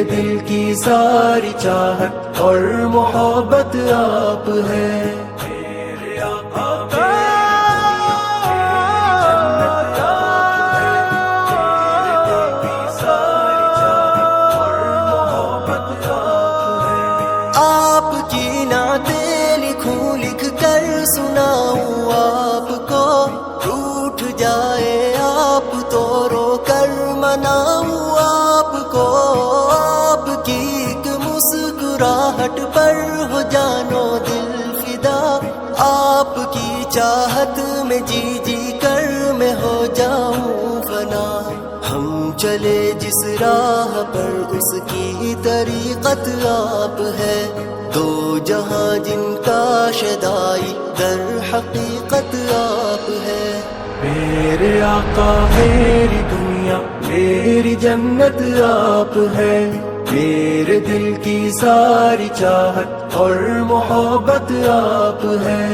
میرے دل کی ساری چاہت اور محبت آپ ہے، میرے آقا آپ کی نعتیں لکھوں لکھ کر سناؤں آپ کو، ٹوٹ جائے آپ تو رو کر مناؤں آپ کو، آپ کی ایک مسکراہٹ پر ہو جانو دل فدا، آپ کی چاہت میں جی جی کر میں ہو جاؤں فنا، ہم چلے جس راہ پر اس کی طریقت آپ ہے، دو جہاں جن کا شدائی در حقیقت آپ ہے، میرے آقا میری دنیا میری جنت آپ ہے، میرے دل کی ساری چاہت اور محبت آپ ہے۔